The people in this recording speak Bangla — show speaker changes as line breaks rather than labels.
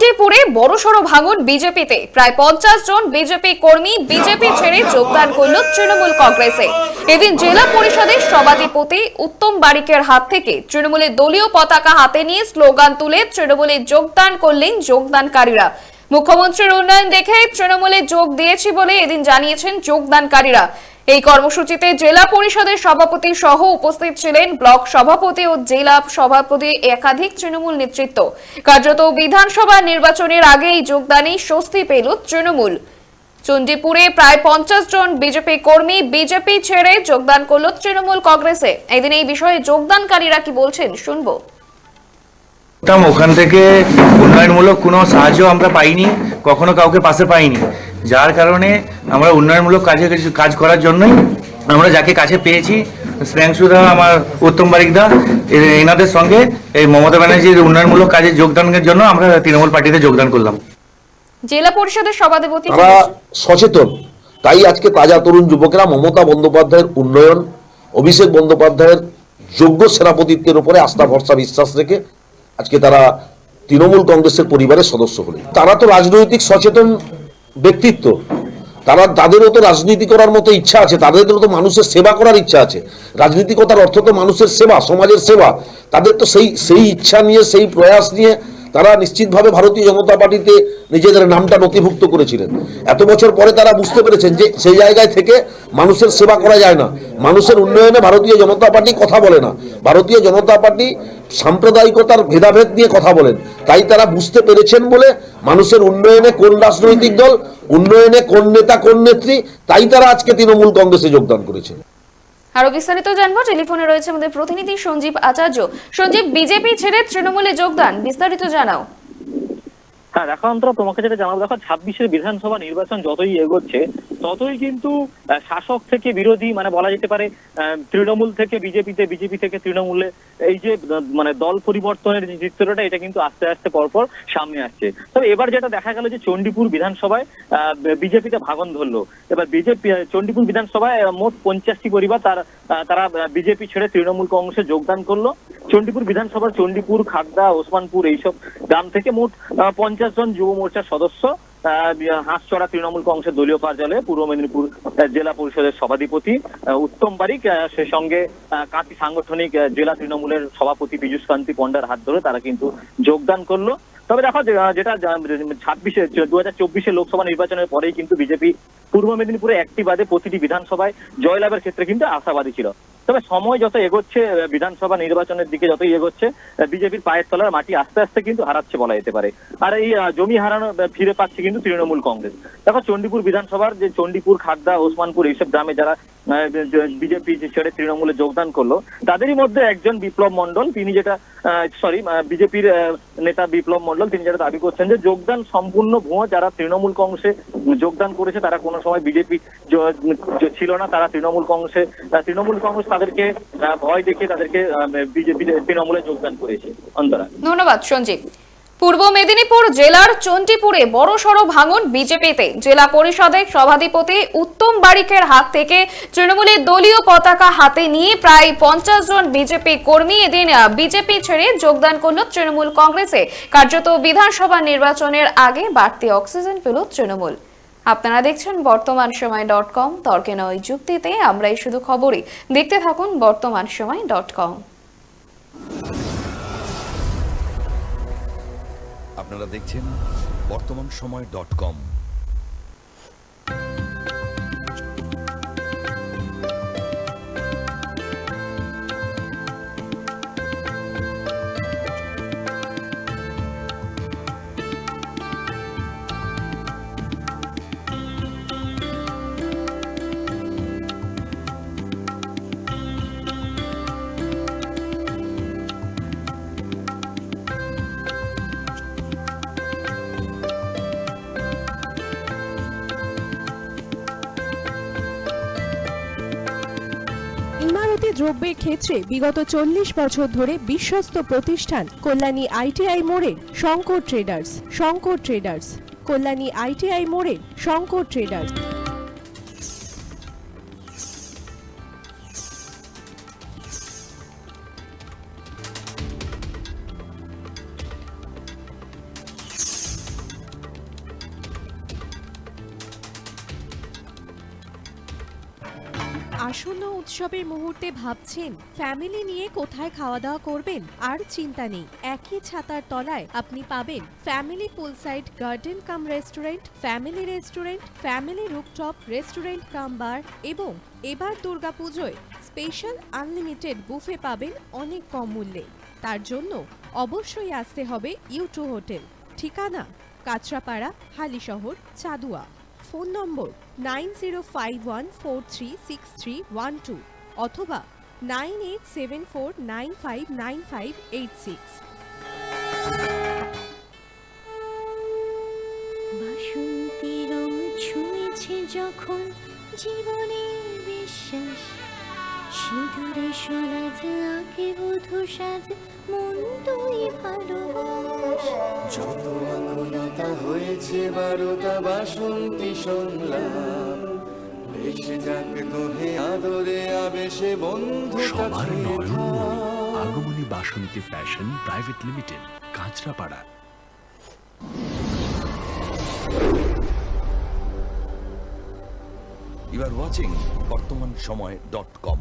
চণ্ডীপুরে বড়সড় ভাঙন বিজেপিতে। প্রায় 50 জন বিজেপি কর্মী বিজেপি ছেড়ে যোগদান করল তৃণমূল কংগ্রেসে। এদিন জেলা পরিষদের সভাধিপতি উত্তম বারিকের হাত থেকে তৃণমূলের দলীয় পতাকা হাতে নিয়ে স্লোগান তুলে তৃণমূলে যোগদান করলেন যোগদানকারীরা। মুখ্যমন্ত্রীর উন্নয়ন দেখে তৃণমূলে যোগ দিয়েছি বলে এদিন জানিয়েছেন যোগদানকারীরা। এই কর্মসূচিতে জেলা পরিষদের সভাপতি সহ উপস্থিত ছিলেন ব্লক সভাপতি ও জেলা সভাপতি একাধিক তৃণমূল নেতৃত্ব। কার্যত বিধানসভা নির্বাচনের আগেই যোগদানে স্বস্তি পেল তৃণমূল। চণ্ডীপুরে প্রায় 50 জন বিজেপি কর্মী বিজেপি ছেড়ে যোগদান করল তৃণমূল কংগ্রেসে। এদিন এই বিষয়ে যোগদানকারীরা কি বলছেন শুনবো।
ওখান থেকে উন্নয়নমূলক কোনো সাহায্য আমরা পাইনি, কখনো কাউকে পাশে পাইনি, যার কারণে আমরা উন্নয়নমূলক কাজ করার জন্যই আমরা যাকে কাছে পেয়েছি শ্রেয়াংশুদা, আমার উত্তম বারিকদা, এনাদের সঙ্গে এই মমতা ব্যানার্জির উন্নয়নমূলক কাজে যোগদানের জন্য আমরা তৃণমূল পার্টিতে যোগদান করলাম।
জেলা পরিষদের সভাধিপতি
সচেতন, তাই আজকে তাজা তরুণ যুবকেরা মমতা বন্দ্যোপাধ্যায়ের উন্নয়ন, অভিষেক বন্দ্যোপাধ্যায়ের যোগ্য সেনাপতিত্বের উপরে আস্থা ভরসা বিশ্বাস রেখে আজকে তারা তৃণমূল কংগ্রেসের পরিবারের সদস্য হলেন। তারা তো রাজনৈতিক সচেতন ব্যক্তিত্ব, তাদেরও তো রাজনীতি করার মতো ইচ্ছা আছে, তাদেরও তো মানুষের সেবা করার ইচ্ছা আছে। রাজনীতিকতার অর্থ তো মানুষের সেবা, সমাজের সেবা। তাদের তো সেই ইচ্ছা নিয়ে, সেই প্রয়াস নিয়ে তারা নিশ্চিতভাবে ভারতীয় জনতা পার্টিতে নিজেদের নামটা নথিভুক্ত করেছিলেন। এত বছর পরে তারা বুঝতে পেরেছেন যে সেই জায়গায় থেকে মানুষের সেবা করা যায় না, মানুষের উন্নয়নে ভারতীয় জনতা পার্টি কথা বলে না। ভারতীয় জনতা পার্টি সাম্প্রদায়িকতার ভেদাভেদ নিয়ে কথা বলেন। তাই তারা বুঝতে পেরেছেন বলে মানুষের উন্নয়নে কোন রাজনৈতিক দল, উন্নয়নে কোন নেতা, কোন নেত্রী, তাই তারা আজকে তৃণমূল কংগ্রেসে যোগদান করেছে।
আরো বিস্তারিত জানবো, টেলিফোনে রয়েছে আমাদের প্রতিনিধি সঞ্জীব আচার্য। সঞ্জীব, বিজেপি ছেড়ে তৃণমূলে যোগদান, বিস্তারিত জানাও।
হ্যাঁ দেখো অন্তরা, তোমাকে যেটা জানাবো, দেখো 26-এর বিধানসভা নির্বাচন যতই এগোচ্ছে ততই কিন্তু শাসক থেকে বিরোধী, মানে বলা যেতে পারে তৃণমূল থেকে বিজেপিতে, বিজেপি থেকে তৃণমূলে, এই যে মানে দল পরিবর্তনের যে চিত্রটা, এটা কিন্তু আস্তে আস্তে পরপর সামনে আসছে। তবে এবার যেটা দেখা গেল যে চণ্ডীপুর বিধানসভায় বিজেপিতে ভাঙন ধরলো। এবার বিজেপি চণ্ডীপুর বিধানসভায় মোট 85টি পরিবার তারা বিজেপি ছেড়ে তৃণমূল কংগ্রেসে যোগদান করলো। চণ্ডীপুর বিধানসভার চণ্ডীপুর, খাগড়া, ওসমানপুর এইসব গ্রাম থেকে মোট 50 জন যুব মোর্চার সদস্য হাঁসচড়া তৃণমূল কংগ্রেসের দলীয় কার্যালয়ে পূর্ব মেদিনীপুর জেলা পরিষদের সভাধিপতি উত্তম বারিক, সে সঙ্গে কাঁথি সাংগঠনিক জেলা তৃণমূলের সভাপতি পীযূষ কান্তি পণ্ডার হাত ধরে তারা কিন্তু যোগদান করলো। তবে দেখো যেটা 2024 লোকসভা নির্বাচনের পরেই কিন্তু বিজেপি পূর্ব মেদিনীপুরে একটি বাদে প্রতিটি বিধানসভায় জয়লাভের ক্ষেত্রে কিন্তু আশাবাদী ছিল। তবে সময় যত এগোচ্ছে, বিধানসভা নির্বাচনের দিকে যতই এগোচ্ছে, বিজেপির পায়ের তলার মাটি আস্তে আস্তে কিন্তু হারাচ্ছে বলা যেতে পারে। আর এই জমি হারানো ফিরে পাচ্ছে কিন্তু তৃণমূল কংগ্রেস। দেখো চণ্ডীপুর বিধানসভার যে চণ্ডীপুর, খাগড়া, ওসমানপুর এইসব গ্রামে যারা বিজেপি ছেড়ে তৃণমূলে যোগদান করলো, তাদেরই মধ্যে একজন বিপ্লব মণ্ডল, তিনি যেটা বিজেপির নেতা বিপ্লব মণ্ডল, তিনি যেটা দাবি করছেন যে যোগদান সম্পূর্ণ ভুয়ো। যারা তৃণমূল কংগ্রেসে যোগদান করেছে তারা কোনো সময় বিজেপি ছিল না, তারা তৃণমূল কংগ্রেস তাদেরকে ভয় দেখিয়ে তাদেরকে বিজেপি তৃণমূলে যোগদান করেছে। অন্তরা,
ধন্যবাদ সঞ্জীব। পূর্ব মেদিনীপুর জেলার চণ্ডীপুরে বড়সড় ভাঙন বিজেপিতে। জেলা পরিষদের সভাধিপতি উত্তম বারিকের হাত থেকে তৃণমূলের দলীয় পতাকা হাতে নিয়ে প্রায় 50 জন বিজেপি কর্মী এদিন বিজেপি ছেড়ে যোগদান করল তৃণমূল কংগ্রেসে। কার্যত বিধানসভা নির্বাচনের আগে বাড়তি অক্সিজেন পেল তৃণমূল। আপনারা দেখছেন বর্তমানসময়.com, তর্কে নয় যুক্তিতে আমরাই শুধু খবরই। দেখতে থাকুন বর্তমানসময়.com।
আপনারা দেখছেন বর্তমানসময়.com।
ইমারতি দ্রব্যের ক্ষেত্রে বিগত 40 বছর ধরে বিশ্বস্ত প্রতিষ্ঠান কল্যাণী ITI মোড়ে শঙ্কর ট্রেডার্স, কল্যাণী ITI মোড়ে শঙ্কর ট্রেডার্স। আসন্ন উৎসবের মুহূর্তে ভাবছেন ফ্যামিলি নিয়ে কোথায় খাওয়া দাওয়া করবেন? আর চিন্তা নেই, একই ছাতার তলায় আপনি পাবেন family poolside garden cum restaurant, family rooftop restaurant cum bar এবং এবার দুর্গাপুজোয় স্পেশাল আনলিমিটেড বুফে পাবেন অনেক কম মূল্যে। তার জন্য অবশ্যই আসতে হবে U2 হোটেল। ঠিকানা কাঁচরাপাড়া, হালিশহর, চাদুয়া। ফোন নম্বর 9051436312 অথবা 9874959586।
বাসন্তী রং ছুঁয়েছে যখন জীবনের বিশ্বাস, সিঁদুরে সরাজ আঁকে বধূ সাজ, মন তুই ভালোবাস।
যত আকুলতা হয়েছে বারোটা বাসন্তী সংলাপ, ভেসে যাক তোহে আদরে আবেশে বন্ধু
সবার Nayanmoni Agamani Basanti fashion private limited, Kanchrapara.
You are watching বর্তমান সময়.com